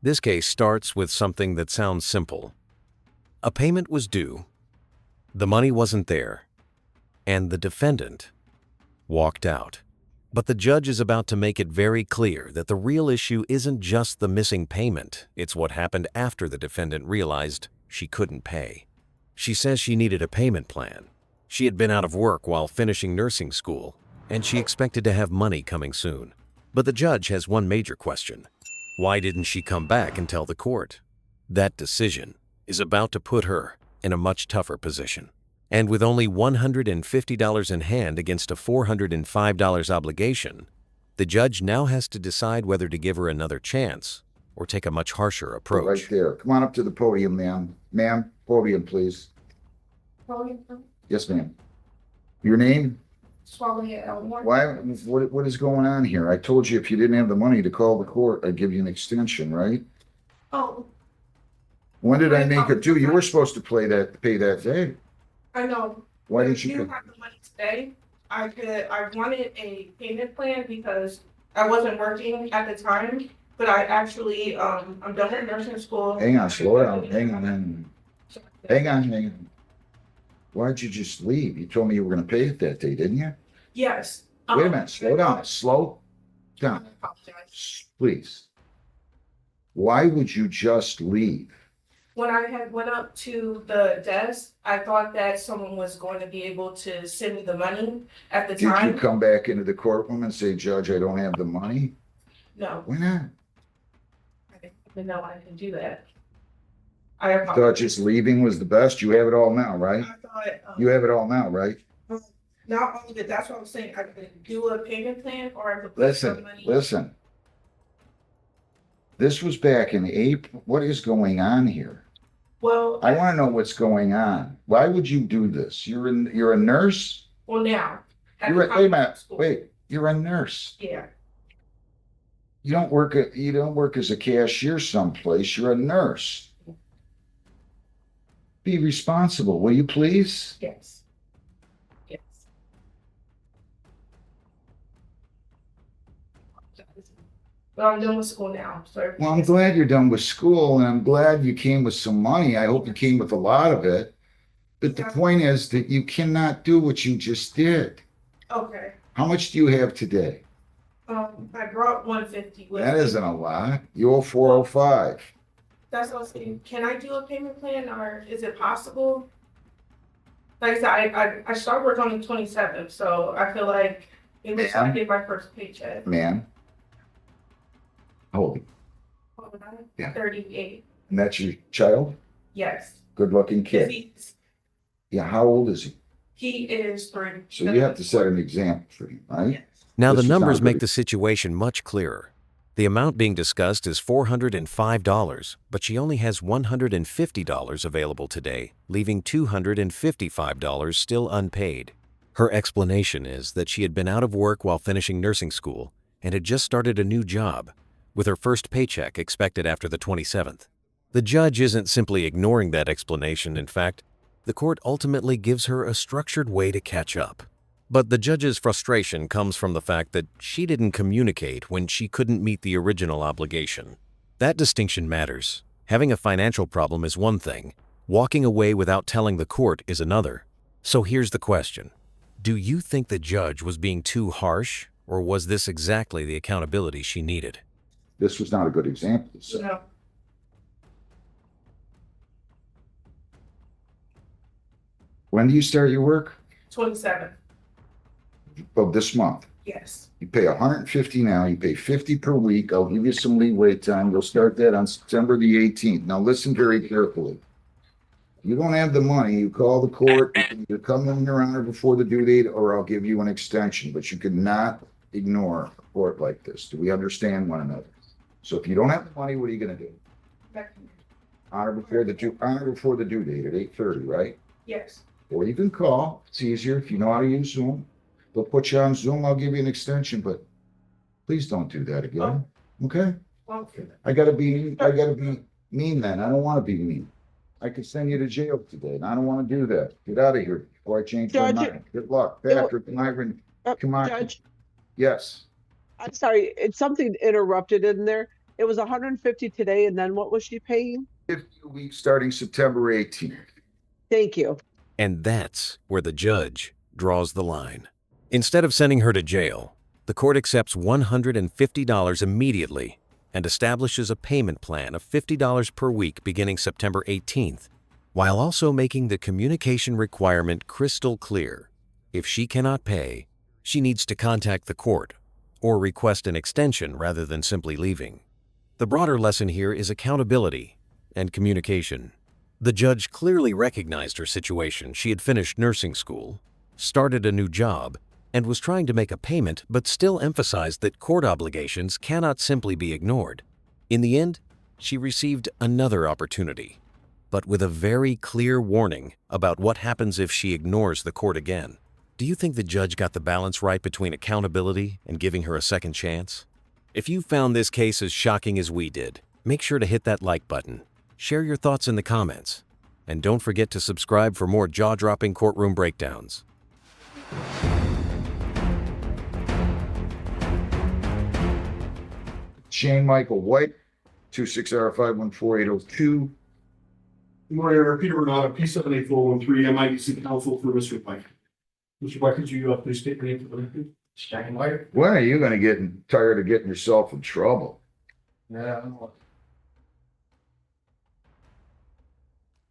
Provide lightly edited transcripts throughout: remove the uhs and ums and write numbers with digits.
This case starts with something that sounds simple. A payment was due, the money wasn't there, and the defendant walked out. But the judge is about to make it very clear that the real issue isn't just the missing payment, it's what happened after the defendant realized she couldn't pay. She says she needed a payment plan. She had been out of work while finishing nursing school, and she expected to have money coming soon. But the judge has one major question. Why didn't she come back and tell the court? That decision is about to put her in a much tougher position. And with only $150 in hand against a $405 obligation, the judge now has to decide whether to give her another chance or take a much harsher approach. Right there. Come on up to the podium, ma'am. Ma'am, podium, please. Podium? Yes, ma'am. Your name? Swallowing Elmore. Why? What is going on here? I told you if you didn't have the money to call the court, I'd give you an extension, right? Oh. When did I make it due? You were supposed to pay that day. I know. Why If didn't you? have the money today, I wanted a payment plan because I wasn't working at the time, but I actually, I'm done with nursing school. Hang on, slow down. Hang on. Why'd you just leave? You told me you were going to pay it that day, didn't you? Yes. Wait a minute. Slow down. Slow down. I apologize. Please. Why would you just leave? When I had went up to the desk, I thought that someone was going to be able to send me the money at the Did you time. come back into the courtroom and say, Judge, I don't have the money? No, Why not? I didn't know I could do that. I I thought apologize. just leaving was the best. You have it all now, right? I thought, You have it all now, right? not only that, that's what I'm saying, I could do a payment plan or I could put some money. Listen. This was back in April. What is going on here? Well, I want to know what's going on. Why would you do this? You're a nurse? well, now. at You're the wait a time minute. of school. Wait, you're a nurse. Yeah, You don't work as a cashier someplace. You're a nurse. Be responsible, will you please? yes. Yes. But I'm done with school now, so. Well, I'm glad you're done with school and I'm glad you came with some money. I hope you came with a lot of it. But the point is that you cannot do what you just did. Okay, How much do you have today? I brought 150 with That me. isn't a lot. You owe 405. That's what I'm saying, can I do a payment plan or is it possible? Like I said, I start work on the 27th, so I feel like it was I Ma'am? get my first paycheck. Man. How old? Yeah. 38, And that's your child? yes. Good looking kid. Yeah, how old is he? He is 3. So you have to set an example for him, right? Yes. Now the This is not numbers a make good- the situation much clearer. The amount being discussed is $405, but she only has $150 available today, leaving $255 still unpaid. Her explanation is that she had been out of work while finishing nursing school and had just started a new job, with her first paycheck expected after the 27th. The judge isn't simply ignoring that explanation. In fact, the court ultimately gives her a structured way to catch up. But the judge's frustration comes from the fact that she didn't communicate when she couldn't meet the original obligation. That distinction matters. Having a financial problem is one thing. Walking away without telling the court is another. So here's the question. Do you think the judge was being too harsh, or was this exactly the accountability she needed? This was not a good example. So No, when do you start your work? 27, Of this month. yes. You pay 150 now, you pay 50 per week. I'll give you some leeway time. You'll start that on September the 18th. Now listen very carefully. You don't have the money, you call the court, you can either come in, Your Honor, before the due date, or I'll give you an extension, but you cannot ignore a court like this. Do we understand one another? So if you don't have the money, what are you gonna do? Honor before the due date at 8:30, right? Yes, Or you can call. It's easier if you know how to use Zoom. They'll put you on Zoom. I'll give you an extension, but please don't do that again. Okay? well, I gotta be mean then. I don't wanna be mean. I could send you to jail today and I don't wanna do that. Get out of here before I change my Judge, mind. Good luck. you know, Patrick, Myron, come on. Judge, Yes. I'm sorry, it's something interrupted in there. It was 150 today, and then what was she paying? 50 a week starting September 18th. Thank you. And that's where the judge draws the line. Instead of sending her to jail, the court accepts $150 immediately and establishes a payment plan of $50 per week beginning September 18th, while also making the communication requirement crystal clear. If she cannot pay, she needs to contact the court or request an extension rather than simply leaving. The broader lesson here is accountability and communication. The judge clearly recognized her situation. She had finished nursing school, started a new job, and was trying to make a payment, but still emphasized that court obligations cannot simply be ignored. In the end, she received another opportunity, but with a very clear warning about what happens if she ignores the court again. Do you think the judge got the balance right between accountability and giving her a second chance? If you found this case as shocking as we did, make sure to hit that like button. Share your thoughts in the comments, and don't forget to subscribe for more jaw-dropping courtroom breakdowns. Shane Michael White, 26R514802. Good morning, Eric. Peter Bernard, P784113, MIDC counsel for Mr. White. Mr. White, could you please state your name for the record? Shane White. When are you gonna get tired of getting yourself in trouble? Yeah.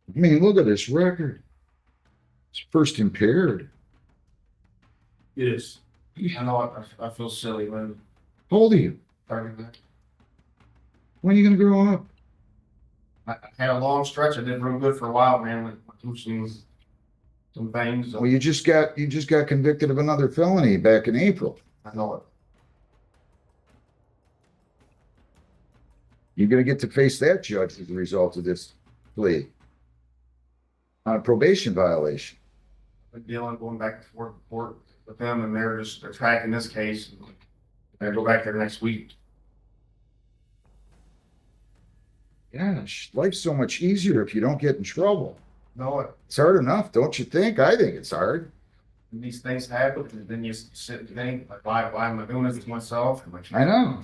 I mean, look at this record. It's first impaired. It is. I know I feel silly when How old are you? starting that. When are you gonna grow up? I had a long stretch. I did real good for a while, man, with loosening some things. Well, you just got convicted of another felony back in April. I know it. You're gonna get to face that judge as a result of this plea. On a probation violation. I've been dealing, going back and forth with court with them, and they're tracking this case. I go back there next week. Gosh, life's so much easier if you don't get in trouble. Know it. It's hard enough, don't you think? I think it's hard. And these things happen, and then you sit and think, like, why am I doing this to myself? I know.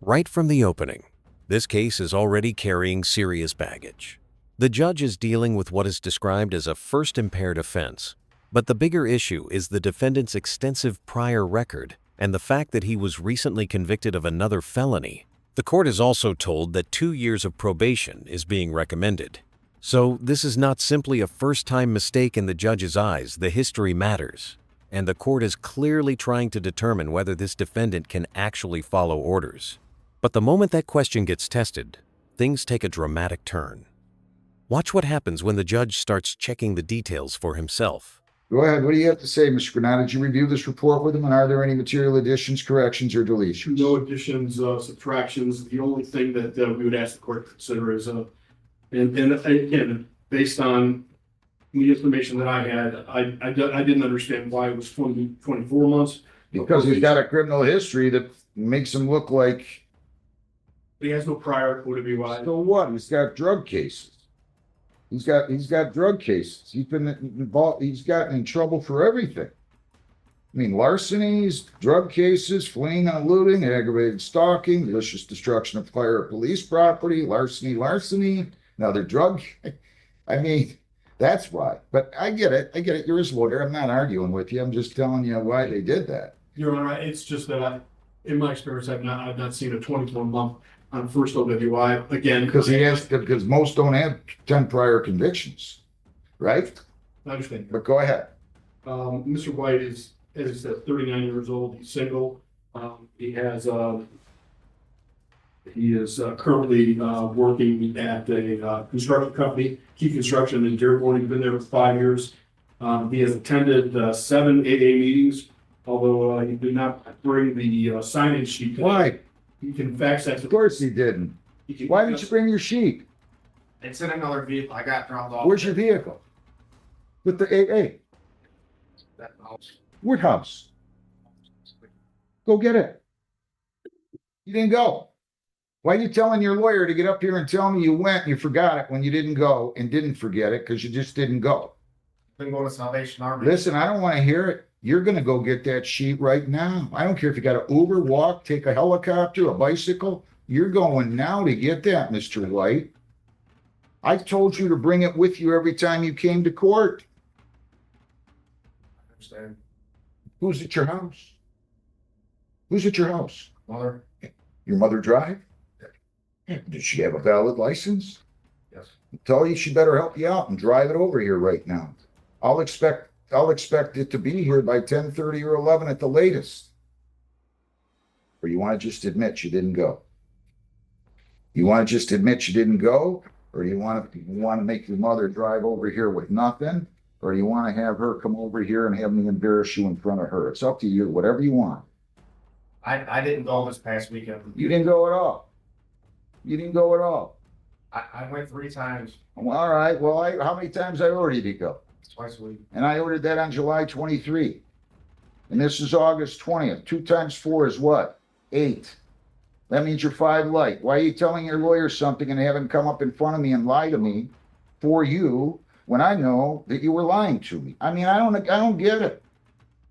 Right from the opening, this case is already carrying serious baggage. The judge is dealing with what is described as a first impaired offense, but the bigger issue is the defendant's extensive prior record and the fact that he was recently convicted of another felony. The court is also told that 2 years of probation is being recommended. So this is not simply a first-time mistake in the judge's eyes. The history matters, and the court is clearly trying to determine whether this defendant can actually follow orders. But the moment that question gets tested, things take a dramatic turn. Watch what happens when the judge starts checking the details for himself. Go ahead. What do you have to say, Mr. Granada? Did you review this report with him, and are there any material additions, corrections, or deletions? No additions, subtractions. The only thing that we would ask the court to consider is, and again, based on the information that I had, I didn't understand why it was 24 months. Because he's got a criminal history that makes him look like. He has no prior OWI. So what? He's got drug cases. He's got drug cases. He's been involved. He's gotten in trouble for everything. I mean, larcenies, drug cases, fleeing and eluding, aggravated stalking, malicious destruction of fire or police property, larceny. Now they're drug. I mean, that's why. But I get it. You're his lawyer. I'm not arguing with you. I'm just telling you why they did that. You're right. It's just that in my experience, I've not seen a 24-month on first OWI again. Because most don't have 10 prior convictions, right? I understand. But go ahead. Mr. White is, as I said, 39 years old. He's single. He is currently working at a construction company, Key Construction in Dearborn. He's been there for 5 years. He has attended 7 AA meetings, although he did not bring the sign-in sheet. Why? You can fax that. Of course he didn't. Why didn't you bring your sheet? It's in another vehicle. I got dropped off. Where's your vehicle? With the AA. That house. What house? Go get it. You didn't go. Why are you telling your lawyer to get up here and tell me you went and you forgot it when you didn't go and didn't forget it because you just didn't go? Been going to Salvation Army. Listen, I don't want to hear it. You're going to go get that sheet right now. I don't care if you got to Uber, walk, take a helicopter, a bicycle. You're going now to get that, Mr. White. I told you to bring it with you every time you came to court. I understand. Who's at your house? Who's at your house? Mother? Your mother drive? Does she have a valid license? Yes. Tell you she better help you out and drive it over here right now. I'll expect it to be here by 10:30 or 11 at the latest. Or you want to just admit you didn't go? You want to just admit you didn't go? Or do you want to make your mother drive over here with nothing? Or do you want to have her come over here and have me embarrass you in front of her? It's up to you, whatever you want. I didn't go this past weekend. You didn't go at all. You didn't go at all. I went 3 times, Well, all right. Well, how many times I ordered you to go? twice a week. And I ordered that on July 23. And this is August 20th. 2 times 4 is what? 8. That means you're 5 light. Why are you telling your lawyer something and have him come up in front of me and lie to me for you when I know that you were lying to me? I mean, I don't get it.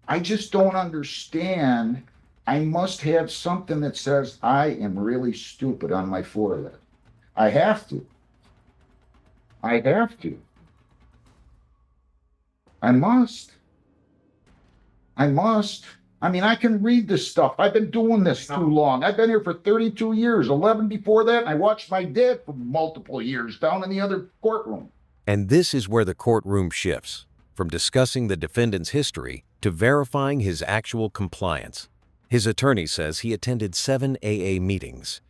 I just don't understand. I must have something that says I am really stupid on my forehead. I have to. I have to. I must. I must. I mean, I can read this stuff. I've been doing this too long. I've been here for 32 years, 11 before that. And I watched my dad for multiple years down in the other courtroom. And this is where the courtroom shifts, from discussing the defendant's history to verifying his actual compliance. His attorney says he attended 7 AA meetings,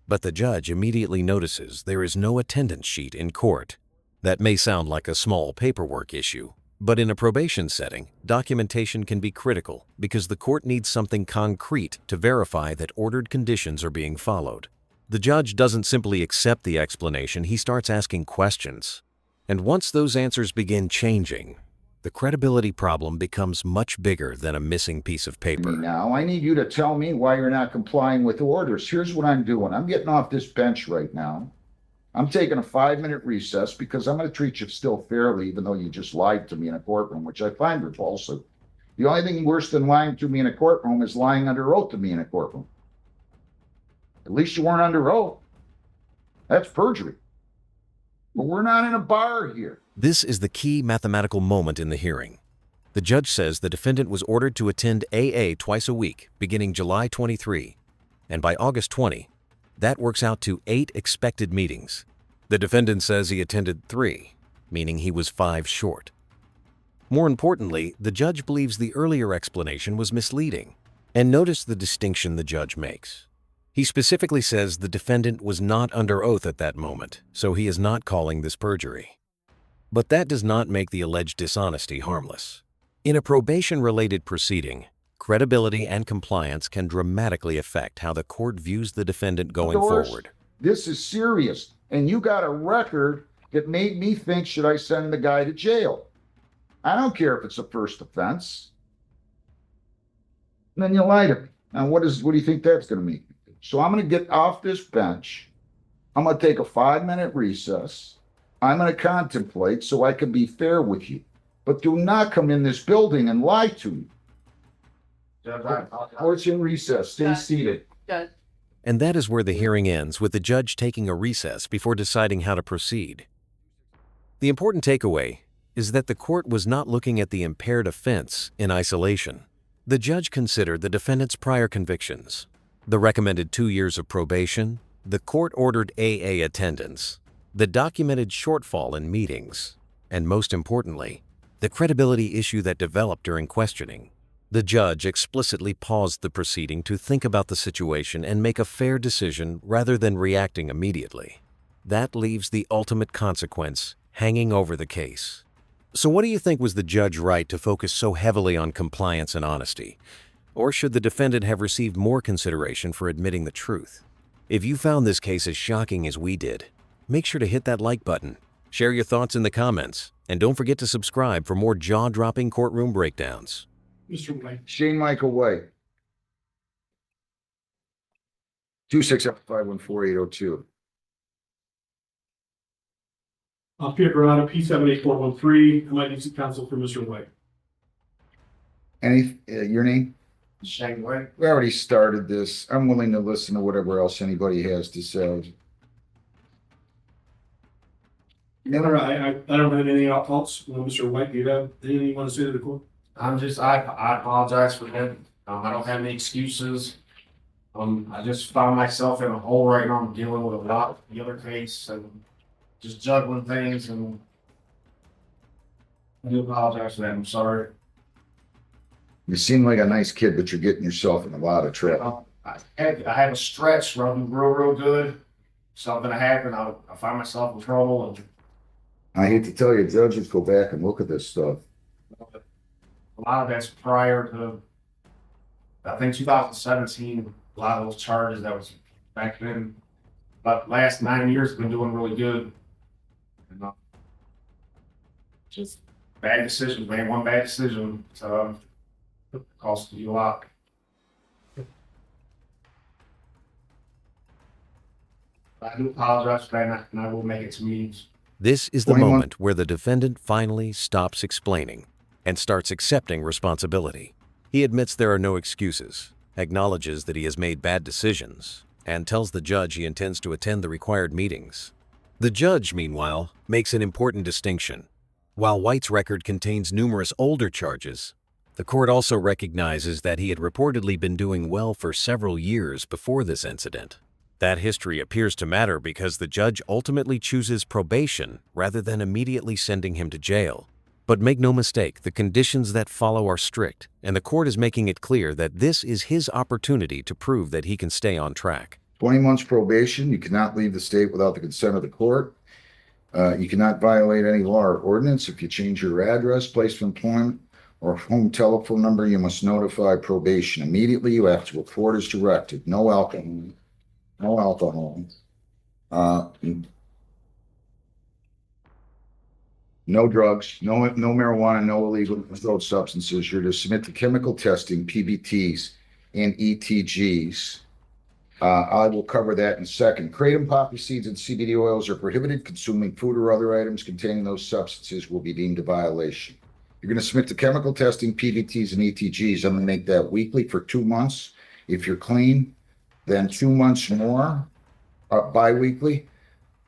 but the judge immediately notices there is no attendance sheet in court. That may sound like a small paperwork issue, but in a probation setting, documentation can be critical because the court needs something concrete to verify that ordered conditions are being followed. The judge doesn't simply accept the explanation, he starts asking questions. And once those answers begin changing, the credibility problem becomes much bigger than a missing piece of paper. Now, I need you to tell me why you're not complying with orders. Here's what I'm doing. I'm getting off this bench right now. I'm taking a 5-minute recess because I'm going to treat you still fairly, even though you just lied to me in a courtroom, which I find repulsive. The only thing worse than lying to me in a courtroom is lying under oath to me in a courtroom. At least you weren't under oath. That's perjury. But we're not in a bar here. This is the key mathematical moment in the hearing. The judge says the defendant was ordered to attend AA twice a week, beginning July 23, and by August 20, that works out to 8 expected meetings. The defendant says he attended 3, meaning he was 5 short. More importantly, the judge believes the earlier explanation was misleading. And notice the distinction the judge makes. He specifically says the defendant was not under oath at that moment, so he is not calling this perjury. But that does not make the alleged dishonesty harmless. In a probation-related proceeding, credibility and compliance can dramatically affect how the court views the defendant going forward. This is serious. And you got a record that made me think, should I send the guy to jail? I don't care if it's a first offense. And then you lie to me. Now, what do you think that's going to mean? So I'm going to get off this bench. I'm going to take a 5-minute recess. I'm going to contemplate so I can be fair with you. But do not come in this building and lie to me. Judge, I apologize. Court's in recess. Stay seated. Judge, And that is where the hearing ends, with the judge taking a recess before deciding how to proceed. The important takeaway is that the court was not looking at the impaired offense in isolation. The judge considered the defendant's prior convictions, the recommended 2 years of probation, the court-ordered AA attendance, the documented shortfall in meetings, and most importantly, the credibility issue that developed during questioning. The judge explicitly paused the proceeding to think about the situation and make a fair decision rather than reacting immediately. That leaves the ultimate consequence hanging over the case. So what do you think? Was the judge right to focus so heavily on compliance and honesty? Or should the defendant have received more consideration for admitting the truth? If you found this case as shocking as we did, make sure to hit that like button, share your thoughts in the comments, and don't forget to subscribe for more jaw-dropping courtroom breakdowns. Mr. White. Shane Michael White. 267-514-802. Pierre Granada, P78413. I might need some counsel for Mr. White. Your name? Shane Way. We already started this. I'm willing to listen to whatever else anybody has to say. I don't have anything else. Mr. White, do you have anything you want to say to the court? I apologize for that. I don't have any excuses. I just found myself in a hole right now. I'm dealing with a lot of the other case and just juggling things, and I do apologize for that. I'm sorry. You seem like a nice kid, but you're getting yourself in a lot of trouble. I have a stretch where I'm real good. Something to happen, I find myself in trouble, and I hate to tell you, judges go back and look at this stuff. a lot of that's prior to, I think 2017, a lot of those charges that was back then. But last 9 years have been doing really good. And, just bad decisions, man. One bad decision cost you a lot. I do apologize for that, and I will make it to meetings. This is the 21 moment where the defendant finally stops explaining and starts accepting responsibility. He admits there are no excuses, acknowledges that he has made bad decisions, and tells the judge he intends to attend the required meetings. The judge, meanwhile, makes an important distinction. While White's record contains numerous older charges, the court also recognizes that he had reportedly been doing well for several years before this incident. That history appears to matter because the judge ultimately chooses probation rather than immediately sending him to jail. But make no mistake, the conditions that follow are strict, and the court is making it clear that this is his opportunity to prove that he can stay on track. 20 months probation. You cannot leave the state without the consent of the court. You cannot violate any law or ordinance. If you change your address, place of employment, or home telephone number, you must notify probation immediately. You have to report as directed. No alcohol. No alcohol. No drugs, no marijuana, no illegal controlled substances. You're to submit to chemical testing, PBTs, and ETGs. I will cover that in a second. Kratom poppy seeds and CBD oils are prohibited. Consuming food or other items containing those substances will be deemed a violation. You're going to submit to chemical testing, PBTs, and ETGs. I'm going to make that weekly for 2 months. If you're clean, then 2 months more, bi-weekly.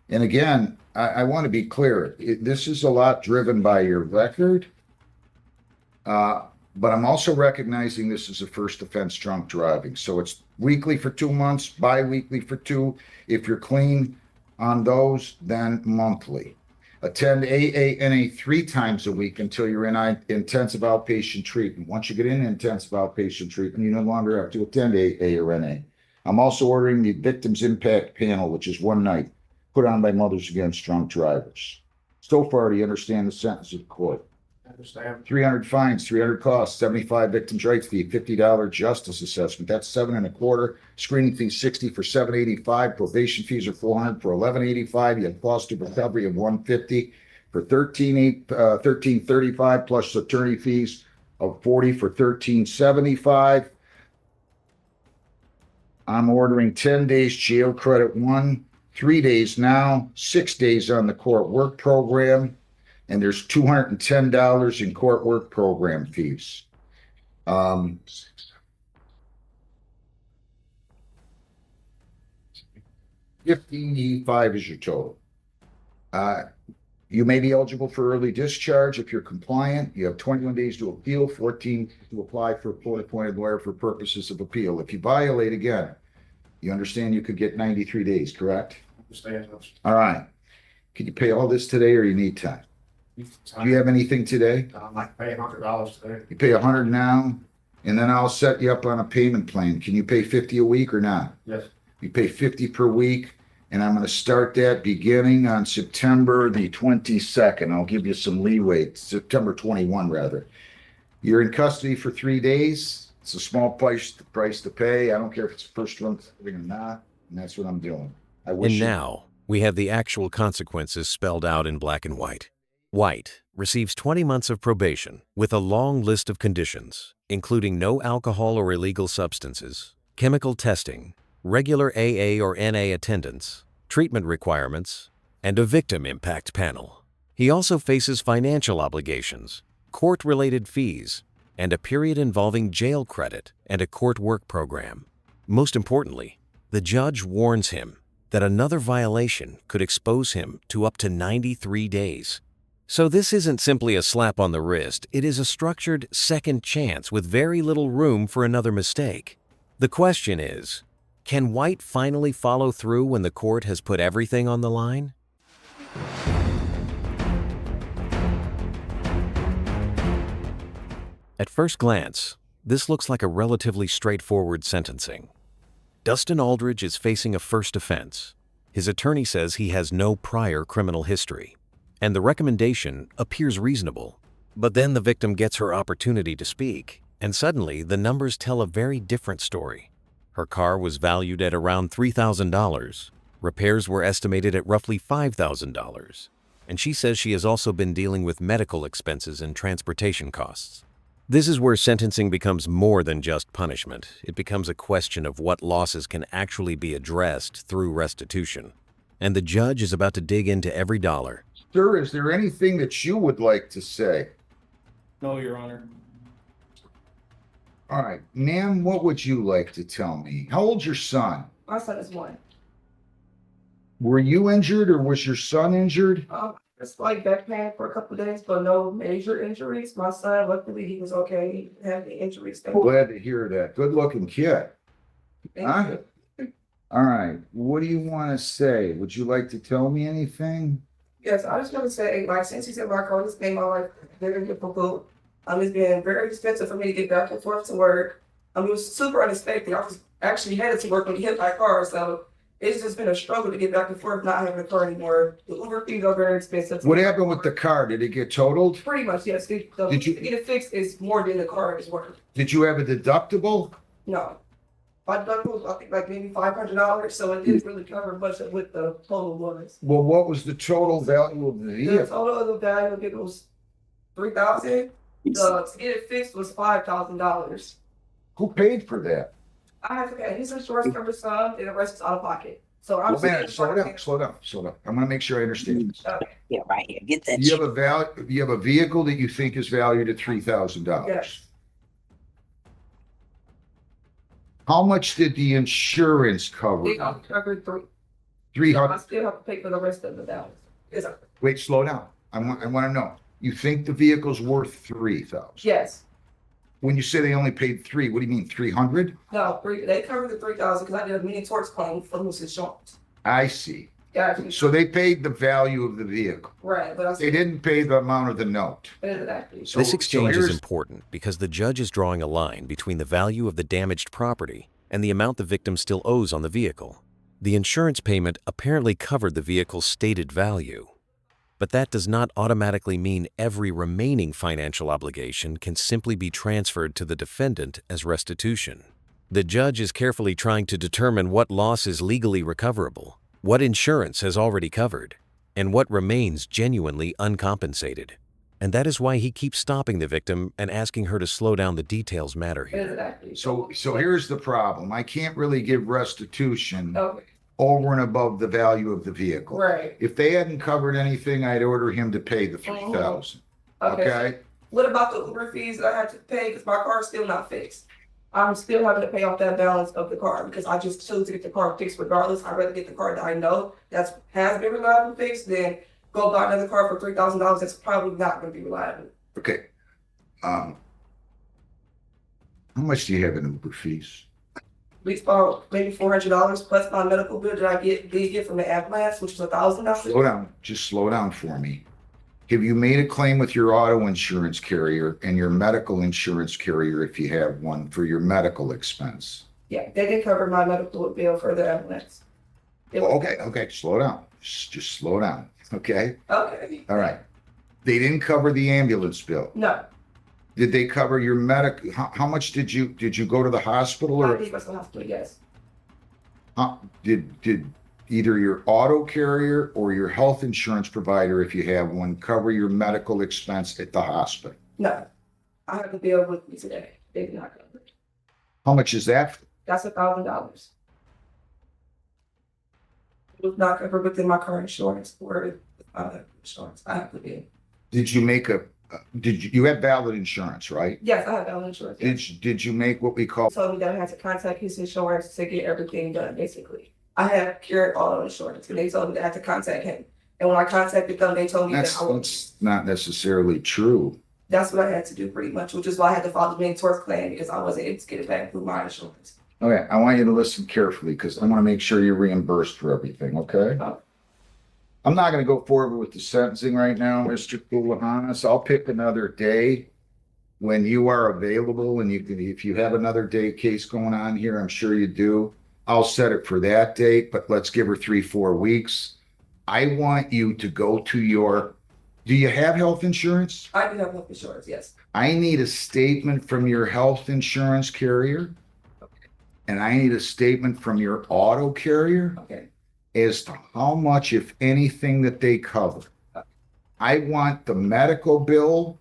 And again, I want to be clear. This is a lot driven by your record. But I'm also recognizing this is a first offense drunk driving. So it's weekly for 2 months, bi-weekly for 2. If you're clean on those, then monthly. Attend AANA 3 times a week until you're in intensive outpatient treatment. Once you get in intensive outpatient treatment, you no longer have to attend AA or NA. I'm also ordering the Victims Impact Panel, which is 1 night, put on by Mothers Against Drunk Drivers. So far, do you understand the sentence of the court? I understand. 300 fines, 300 costs, 75 victims' rights fee, $50 justice assessment. That's 7 1/4. Screening fee 60 for 785. Probation fees are 400 for 1185. You have cost of recovery of 150 for 1335 plus attorney fees of 40 for 1375. I'm ordering 10 days jail credit 1, 3 days now, 6 days on the court work program, and there's $210 in court work program fees. 1585 is your total. You may be eligible for early discharge if you're compliant. You have 21 days to appeal, 14 to apply for a court-appointed lawyer for purposes of appeal. If you violate again, you understand you could get 93 days, correct? Understand. All right. Can you pay all this today or you need time? Do you have anything today? I might pay $100 today. You pay 100 now, and then I'll set you up on a payment plan. Can you pay 50 a week or not? Yes. You pay 50 per week, and I'm going to start that beginning on September the 22nd. I'll give you some leeway, September 21 rather. You're in custody for 3 days. It's a small price to pay. I don't care if it's first run or not, and that's what I'm doing. I wish And you- now, we have the actual consequences spelled out in black and white. White receives 20 months of probation with a long list of conditions, including no alcohol or illegal substances, chemical testing, regular AA or NA attendance, treatment requirements, and a victim impact panel. He also faces financial obligations, court-related fees, and a period involving jail credit and a court work program. Most importantly, the judge warns him that another violation could expose him to up to 93 days. So this isn't simply a slap on the wrist, it is a structured second chance with very little room for another mistake. The question is, can White finally follow through when the court has put everything on the line? At first glance, this looks like a relatively straightforward sentencing. Dustin Aldridge is facing a first offense. His attorney says he has no prior criminal history, and the recommendation appears reasonable. But then the victim gets her opportunity to speak, and suddenly the numbers tell a very different story. Her car was valued at around $3,000. Repairs were estimated at roughly $5,000. And she says she has also been dealing with medical expenses and transportation costs. This is where sentencing becomes more than just punishment. It becomes a question of what losses can actually be addressed through restitution. And the judge is about to dig into every dollar. Sir, is there anything that you would like to say? No, Your Honor. All right, ma'am, what would you like to tell me? How old's your son? My son is 1. Were you injured or was your son injured? It's like back pain for a couple of days, but no major injuries. My son, luckily, he was okay. He didn't have any injuries. Glad to hear that. Good looking kid. Thank Huh? you. All right, what do you want to say? Would you like to tell me anything? Yes, I just want to say, like, since he's in my car, this made my life very difficult. It's been very expensive for me to get back and forth to work. It was super unexpected. I was actually headed to work when he hit my car, so it's just been a struggle to get back and forth, not having a car anymore. The Uber fees are very expensive. What happened with the car? Did it get totaled? Pretty much, yes. Did you- To get it fixed is more than the car is worth. Did you have a deductible? No. My deductible was, I think, like maybe $500, so it didn't really cover much of what the total was. Well, what was the total value of the The vehicle? total of the value of it was $3,000. To get it fixed was $5,000. Who paid for that? I have to pay his insurance covers some, and the rest is out of pocket. So I'm Well, man, slow down. I want to make sure I understand this. Yeah, right here. Get that. You have a vehicle that you think is valued at $3,000. Yes. How much did the insurance cover? They covered three. I 300. still have to pay for the rest of the balance. Wait, slow down. I want to know. You think the vehicle's worth 3,000? Yes. When you say they only paid 3, what do you mean 300? No, they covered the $3,000 because I did a mini torts claim from his insurance. I see. Yeah. So they paid the value of the vehicle. Right, but I They didn't pay the amount of the note. exactly. So- This exchange is here's- important because the judge is drawing a line between the value of the damaged property and the amount the victim still owes on the vehicle. The insurance payment apparently covered the vehicle's stated value. But that does not automatically mean every remaining financial obligation can simply be transferred to the defendant as restitution. The judge is carefully trying to determine what loss is legally recoverable, what insurance has already covered, and what remains genuinely uncompensated. And that is why he keeps stopping the victim and asking her to slow down. The details matter here. Exactly. So here's the problem. I can't really give restitution Okay, over and above the value of the vehicle. right. If they hadn't covered anything, I'd order him to pay the 3,000. Okay? What about the Uber fees that I had to pay because my car is still not fixed? I'm still having to pay off that balance of the car because I just chose to get the car fixed regardless. I'd rather get the car that I know has been reliable fixed than go buy another car for $3,000 that's probably not going to be reliable. Okay. How much do you have in Uber fees? At least about maybe $400 plus my medical bill that I did get from the ambulance, which was $1,000. Slow down. Just slow down for me. Have you made a claim with your auto insurance carrier and your medical insurance carrier if you have one for your medical expense? Yeah, they did cover my medical bill for the ambulance. Okay, slow down. Just slow down. Okay? Okay. All right. They didn't cover the ambulance bill. No, Did they cover your medical? How much did you go to the hospital I or think that's the hospital, yes. did either your auto carrier or your health insurance provider, if you have one, cover your medical expense at the hospital? No, I have the bill with me today. They did not cover it. How much is that? That's $1,000. It was not covered within my car insurance or insurance. I have the bill. Did you make a you had valid insurance, right? Yes, I have health insurance. Yes. Did you make what we call, He told me that I had to contact his insurance to get everything done, basically. I have cured auto insurance, and they told me that I had to contact him. And when I contacted them, they told me that that's not necessarily true. that's what I had to do pretty much, which is why I had to file the main tort claim, because I wasn't able to get it back through my insurance. Okay, I want you to listen carefully because I want to make sure you're reimbursed for everything, okay? I'm not gonna go forward with the sentencing right now, Mr. Kulahanis. I'll pick another day when you are available and you can, if you have another day case going on here, I'm sure you do. I'll set it for that date, but let's give her 3-4 weeks. I want you to go to your, do you have health insurance? I do have health insurance, yes. I need a statement from your health insurance carrier. And I need a statement from your auto carrier Okay. as to how much, if anything, that they cover. I want the medical bill.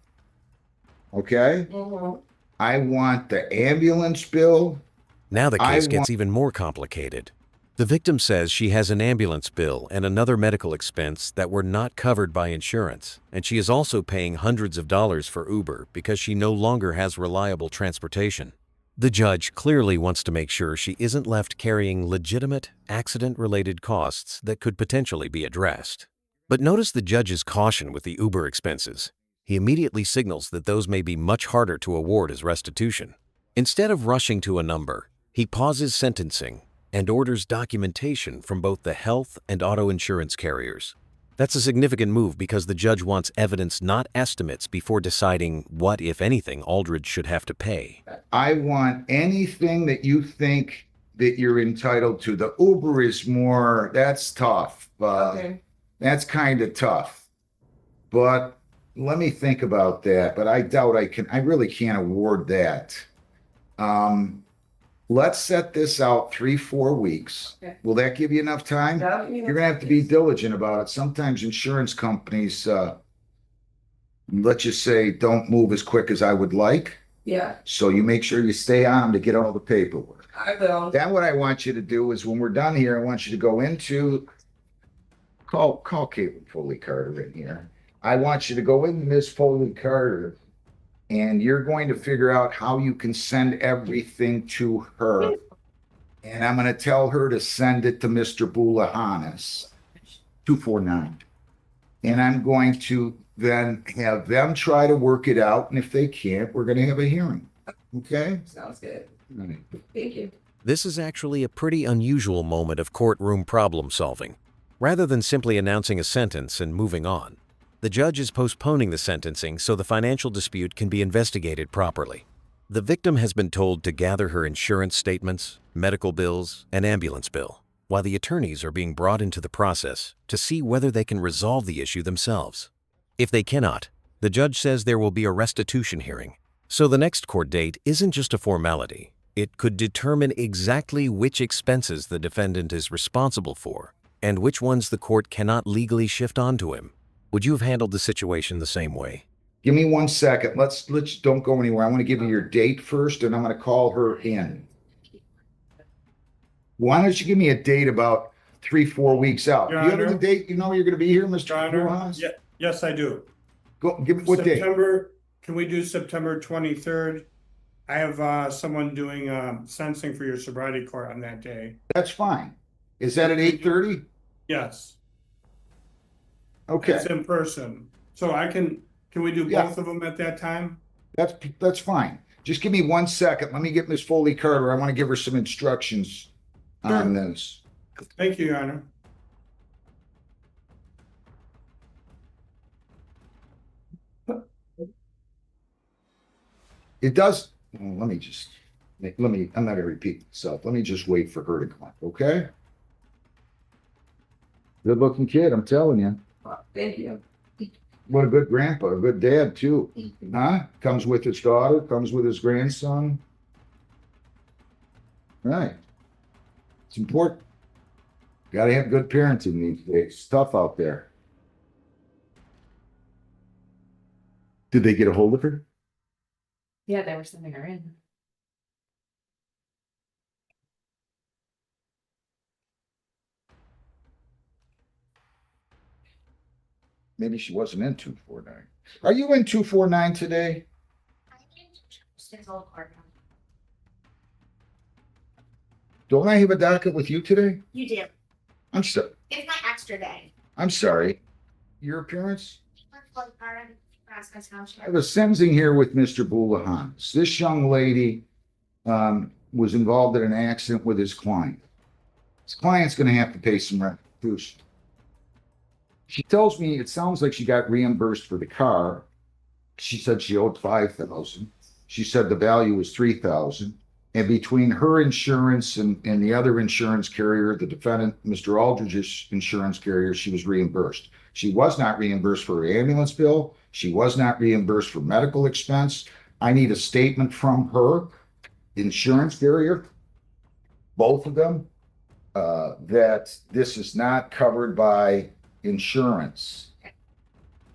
Okay? Mhm. I want the ambulance bill. Now the I case want- gets even more complicated. The victim says she has an ambulance bill and another medical expense that were not covered by insurance, and she is also paying hundreds of dollars for Uber because she no longer has reliable transportation. The judge clearly wants to make sure she isn't left carrying legitimate, accident-related costs that could potentially be addressed. But notice the judge's caution with the Uber expenses. He immediately signals that those may be much harder to award as restitution. Instead of rushing to a number, he pauses sentencing and orders documentation from both the health and auto insurance carriers. That's a significant move because the judge wants evidence, not estimates, before deciding what, if anything, Aldridge should have to pay. I want anything that you think that you're entitled to. The Uber is more, that's tough. Okay. That's kind of tough. But let me think about that. But I doubt I really can't award that. Let's set this out 3-4 weeks. Okay. Will that give you enough time? That'll give me enough You're gonna have to be time. diligent about it. Sometimes insurance companies, let's just say, don't move as quick as I would like. Yeah, So you make sure you stay on them to get all the paperwork. I will. Then what I want you to do is when we're done here, I want you to go into, call Caitlin Foley Carter in here. I want you to go into Ms. Foley Carter and you're going to figure out how you can send everything to her. And I'm gonna tell her to send it to Mr. Bulahanis, 249. And I'm going to then have them try to work it out. And if they can't, we're gonna have a hearing. Okay? Sounds good. All right. Thank you. This is actually a pretty unusual moment of courtroom problem solving. Rather than simply announcing a sentence and moving on, the judge is postponing the sentencing so the financial dispute can be investigated properly. The victim has been told to gather her insurance statements, medical bills, and ambulance bill, while the attorneys are being brought into the process to see whether they can resolve the issue themselves. If they cannot, the judge says there will be a restitution hearing. So the next court date isn't just a formality. It could determine exactly which expenses the defendant is responsible for and which ones the court cannot legally shift onto him. Would you have handled the situation the same way? Give me 1 second. Let's don't go anywhere. I want to give you your date first, and I'm going to call her in. Why don't you give me a date about 3-4 weeks out? Your Do you have Honor. any date you know you're going to be here, Mr. Your Honor, Bulahanis? yes, I do. Go, give me what date? September, can we do September 23rd? I have someone doing sentencing for your sobriety court on that day. That's fine. Is that at 8:30? Yes, Okay, it's in person. So can we do Yeah. both of them at that time? that's fine. Just give me 1 second. Let me get Miss Foley Carter. I want to give her some instructions on this. Thank you, Your Honor. It does, well, let me, I'm not gonna repeat myself. Let me just wait for her to come up, okay? Good looking kid, I'm telling you. Thank you. What a good grandpa, a good dad too. Huh? Comes with his daughter, comes with his grandson. Right. It's important. Gotta have good parenting these days. It's tough out there. Did they get a hold of her? Yeah, they were sending her in. Maybe she wasn't in 249. Are you in 249 today? Don't I have a docket with you today? You do. I'm sorry. It's my extra day. I'm sorry. Your appearance? Nebraska Township. I have a sentencing here with Mr. Boulahanis. This young lady was involved in an accident with his client. His client's going to have to pay some restitution. She tells me it sounds like she got reimbursed for the car. She said she owed $5,000. She said the value was $3,000. And between her insurance and the other insurance carrier, the defendant, Mr. Aldridge's insurance carrier, she was reimbursed. She was not reimbursed for her ambulance bill. She was not reimbursed for medical expense. I need a statement from her insurance carrier, both of them, that this is not covered by insurance.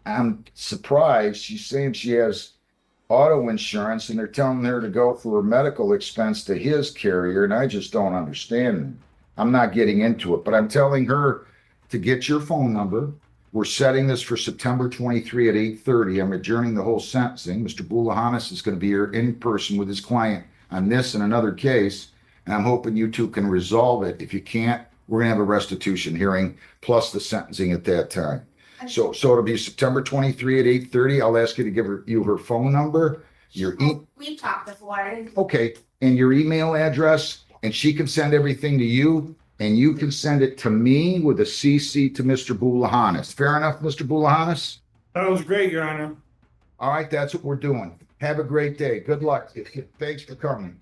I'm surprised. She's saying she has auto insurance and they're telling her to go for a medical expense to his carrier, and I just don't understand. I'm not getting into it, but I'm telling her to get your phone number. We're setting this for September 23 at 8:30. I'm adjourning the whole sentencing. Mr. Boulahanis is going to be here in person with his client on this and another case, and I'm hoping you two can resolve it. If you can't, we're going to have a restitution hearing plus the sentencing at that time. So it'll be September 23 at 8:30. I'll ask you to give you her phone number, your We've talked before. okay, and your email address, and she can send everything to you, and you can send it to me with a CC to Mr. Boulahanis. Fair enough, Mr. Boulahanis? That was great, Your Honor. All right, that's what we're doing. Have a great day. Good luck. Thanks for coming.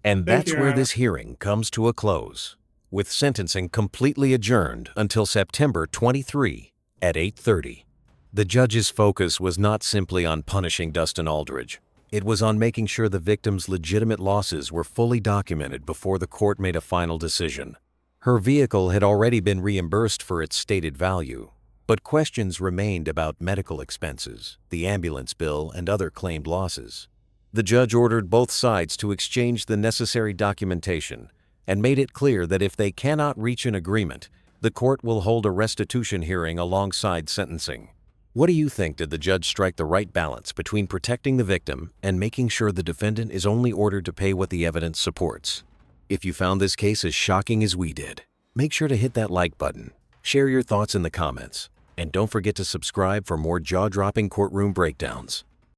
And Thank that's you, Your where Honor. this hearing comes to a close, with sentencing completely adjourned until September 23 at 8:30. The judge's focus was not simply on punishing Dustin Aldridge. It was on making sure the victim's legitimate losses were fully documented before the court made a final decision. Her vehicle had already been reimbursed for its stated value, but questions remained about medical expenses, the ambulance bill, and other claimed losses. The judge ordered both sides to exchange the necessary documentation and made it clear that if they cannot reach an agreement, the court will hold a restitution hearing alongside sentencing. What do you think? Did the judge strike the right balance between protecting the victim and making sure the defendant is only ordered to pay what the evidence supports? If you found this case as shocking as we did, make sure to hit that like button, share your thoughts in the comments, and don't forget to subscribe for more jaw-dropping courtroom breakdowns.